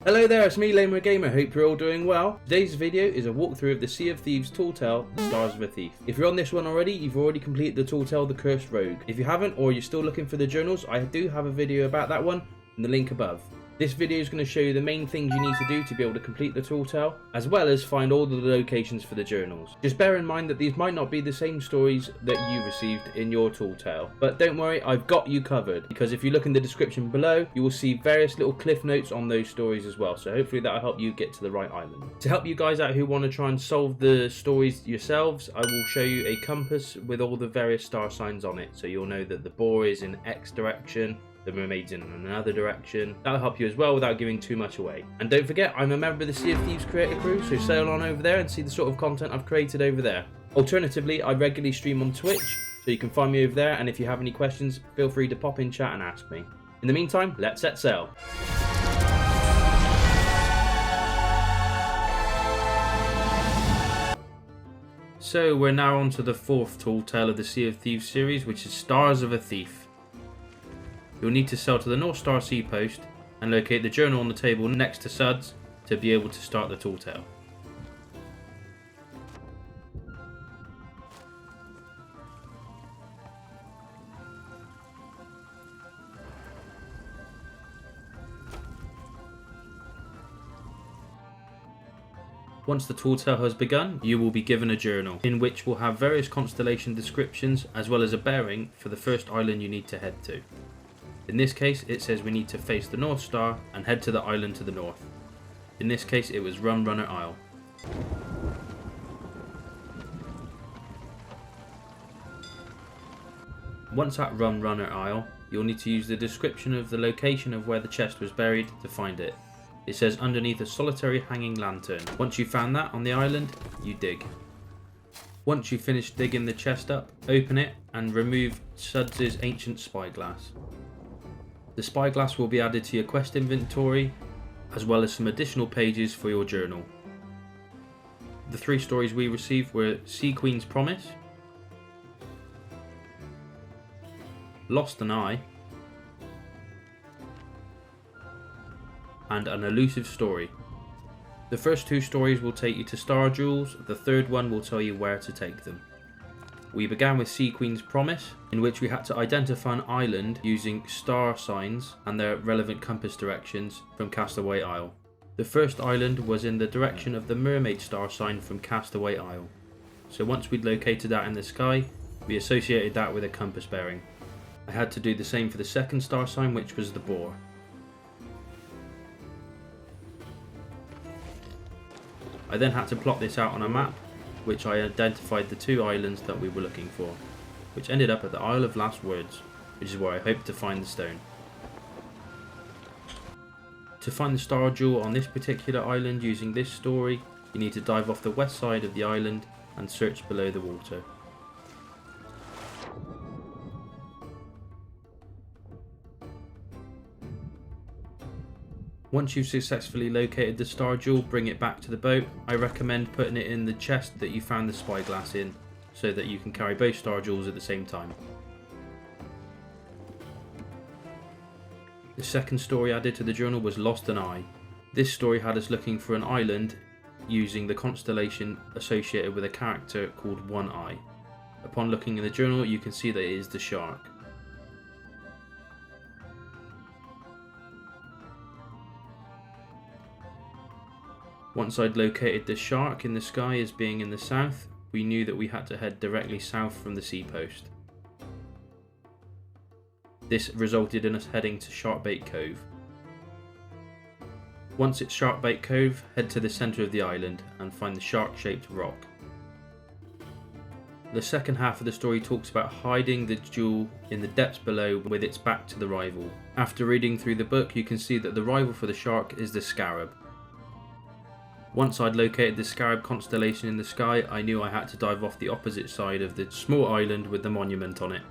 Hello there, it's me, Lamer Gamer. Hope you're all doing well. Today's video is a walkthrough of the Sea of Thieves Tall Tale, The Stars of a Thief. If you're on this one already, you've already completed the Tall Tale, The Cursed Rogue. If you haven't, or you're still looking for the journals, I do have a video about that one in the link above. This video is going to show you the main things you need to do to be able to complete the Tall Tale, as well as find all the locations for the journals. Just bear in mind that these might not be the same stories that you received in your Tall Tale. But don't worry, I've got you covered, because if you look in the description below, you will see various little cliff notes on those stories as well. So hopefully that'll help you get to the right island. To help you guys out who want to try and solve the stories yourselves, I will show you a compass with all the various star signs on it. So you'll know that the boar is in X direction, the mermaid's in another direction. That'll help you as well without giving too much away. And don't forget, I'm a member of the Sea of Thieves creator crew, so sail on over there and see the sort of content I've created over there. Alternatively, I regularly stream on Twitch, so you can find me over there, and if you have any questions, feel free to pop in chat and ask me. In the meantime, let's set sail. So we're now on to the fourth Tall Tale of the Sea of Thieves series, which is Stars of a Thief. You'll need to sail to the North Star Sea Post and locate the journal on the table next to Suds to be able to start the Tall Tale. Once the Tall Tale has begun, you will be given a journal, in which will have various constellation descriptions as well as a bearing for the first island you need to head to. In this case, it says we need to face the North Star and head to the island to the north. In this case, it was Rum Runner Isle. Once at Rum Runner Isle, you'll need to use the description of the location of where the chest was buried to find it. It says underneath a solitary hanging lantern. Once you've found that on the island, you dig. Once you've finished digging the chest up, open it and remove Suds' ancient spyglass. The spyglass will be added to your quest inventory, as well as some additional pages for your journal. The three stories we received were Sea Queen's Promise, Lost an Eye, and An Elusive Story. The first two stories will take you to Star Jewels, the third one will tell you where to take them. We began with Sea Queen's Promise, in which we had to identify an island using star signs and their relevant compass directions from Castaway Isle. The first island was in the direction of the Mermaid star sign from Castaway Isle. So once we'd located that in the sky, we associated that with a compass bearing. I had to do the same for the second star sign, which was the boar. I then had to plot this out on a map, which I identified the two islands that we were looking for, which ended up at the Isle of Last Words, which is where I hoped to find the stone. To find the star jewel on this particular island using this story, you need to dive off the west side of the island and search below the water. Once you've successfully located the star jewel, bring it back to the boat. I recommend putting it in the chest that you found the spyglass in, so that you can carry both star jewels at the same time. The second story added to the journal was Lost an Eye. This story had us looking for an island using the constellation associated with a character called One Eye. Upon looking in the journal, you can see that it is the shark. Once I'd located the shark in the sky as being in the south, we knew that we had to head directly south from the sea post. This resulted in us heading to Bait Cove. Once it's Bait Cove, head to the centre of the island and find the shark-shaped rock. The second half of the story talks about hiding the jewel in the depths below with its back to the rival. After reading through the book, you can see that the rival for the shark is the scarab. Once I'd located the scarab constellation in the sky, I knew I had to dive off the opposite side of the small island with the monument on it.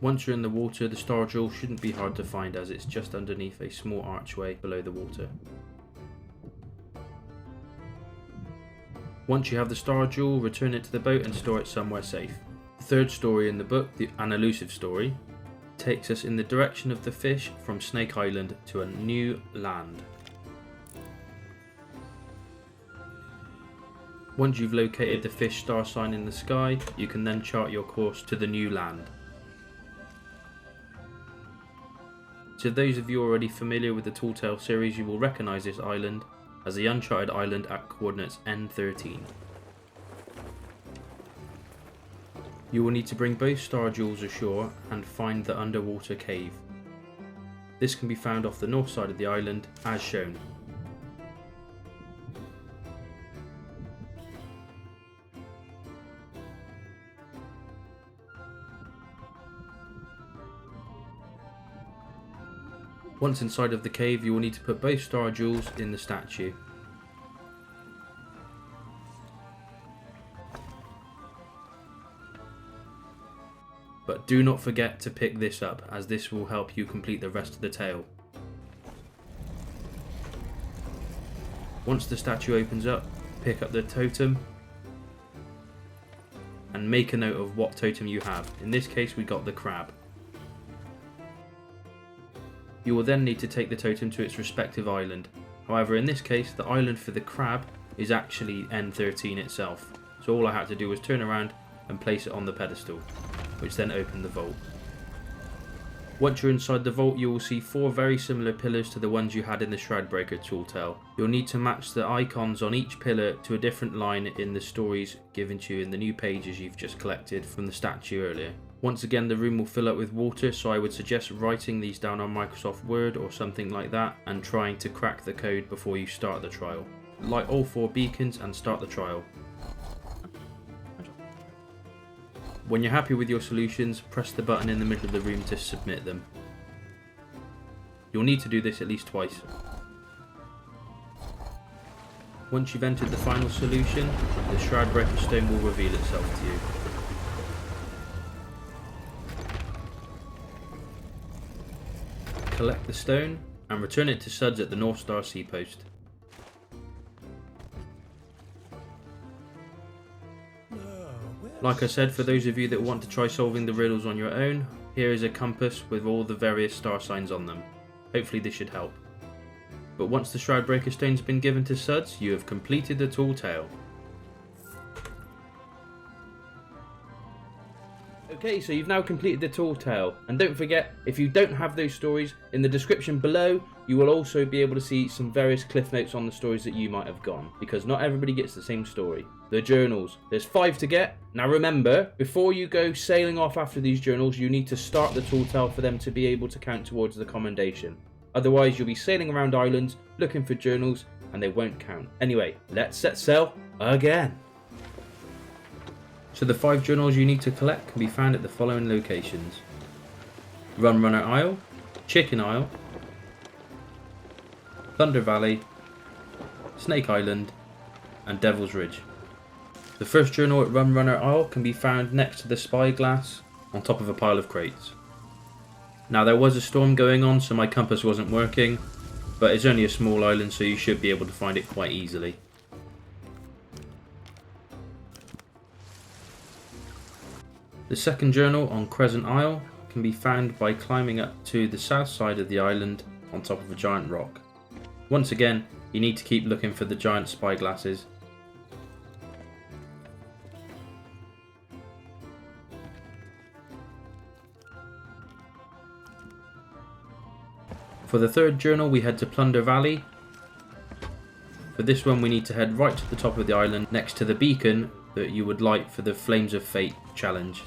Once you're in the water, the star jewel shouldn't be hard to find, as it's just underneath a small archway below the water. Once you have the star jewel, return it to the boat and store it somewhere safe. The third story in the book, an elusive story, takes us in the direction of the fish from Snake Island to a new land. Once you've located the fish star sign in the sky, you can then chart your course to the new land. To those of you already familiar with the Tall Tale series, you will recognise this island as the uncharted island at coordinates N13. You will need to bring both star jewels ashore and find the underwater cave. This can be found off the north side of the island as shown. Once inside of the cave, you will need to put both star jewels in the statue. But do not forget to pick this up, as this will help you complete the rest of the tale. Once the statue opens up, pick up the totem and make a note of what totem you have. In this case we got the crab. You will then need to take the totem to its respective island. However, in this case the island for the crab is actually N13 itself. So all I had to do was turn around and place it on the pedestal, which then opened the vault. Once you're inside the vault, you will see 4 very similar pillars to the ones you had in the Shroudbreaker Tall Tale. You'll need to match the icons on each pillar to a different line in the stories given to you in the new pages you've just collected from the statue earlier. Once again, the room will fill up with water, so I would suggest writing these down on Microsoft Word or something like that and trying to crack the code before you start the trial. Light all 4 beacons and start the trial. When you're happy with your solutions, press the button in the middle of the room to submit them. You'll need to do this at least twice. Once you've entered the final solution, the Shroudbreaker stone will reveal itself to you. Collect the stone and return it to Suds at the North Star Sea Post. Like I said, for those of you that want to try solving the riddles on your own, here is a compass with all the various star signs on them. Hopefully this should help. But once the Shroudbreaker stone's been given to Suds, you have completed the Tall Tale. Okay, so you've now completed the Tall Tale, and don't forget, if you don't have those stories, in the description below you will also be able to see some various cliff notes on the stories that you might have gone, because not everybody gets the same story. The journals, there's 5 to get. Now remember, before you go sailing off after these journals, you need to start the Tall Tale for them to be able to count towards the commendation. Otherwise you'll be sailing around islands looking for journals and they won't count. Anyway, let's set sail again. So the 5 journals you need to collect can be found at the following locations: Rum Runner Isle, Chicken Isle, Thunder Valley, Snake Island, and Devil's Ridge. The first journal at Rum Runner Isle can be found next to the spyglass on top of a pile of crates. Now there was a storm going on, so my compass wasn't working, but it's only a small island, so you should be able to find it quite easily. The second journal on Crescent Isle can be found by climbing up to the south side of the island on top of a giant rock. Once again, you need to keep looking for the giant spyglasses. For the third journal, we head to Plunder Valley. For this one, we need to head right to the top of the island next to the beacon that you would light for the Flames of Fate challenge.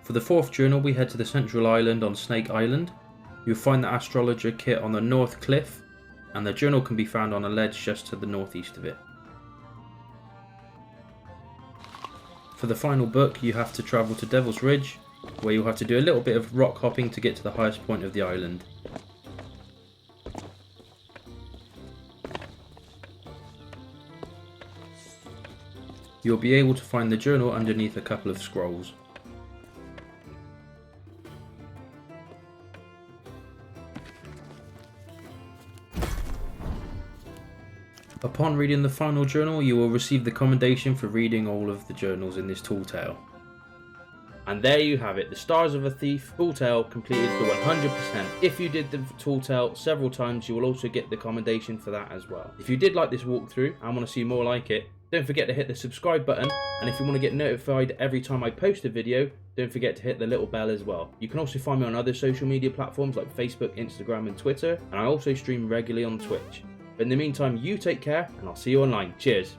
For the fourth journal, we head to the central island on Snake Island. You'll find the astrologer kit on the north cliff, and the journal can be found on a ledge just to the northeast of it. For the final book, you have to travel to Devil's Ridge where you'll have to do a little bit of rock hopping to get to the highest point of the island. You'll be able to find the journal underneath a couple of scrolls. Upon reading the final journal, you will receive the commendation for reading all of the journals in this tall tale. And there you have it, the Stars of a Thief tall tale completed to 100%. If you did the tall tale several times, you will also get the commendation for that as well. If you did like this walkthrough and want to see more like it, don't forget to hit the subscribe button, and if you want to get notified every time I post a video, don't forget to hit the little bell as well. You can also find me on other social media platforms like Facebook, Instagram and Twitter, and I also stream regularly on Twitch. But in the meantime, you take care, and I'll see you online. Cheers.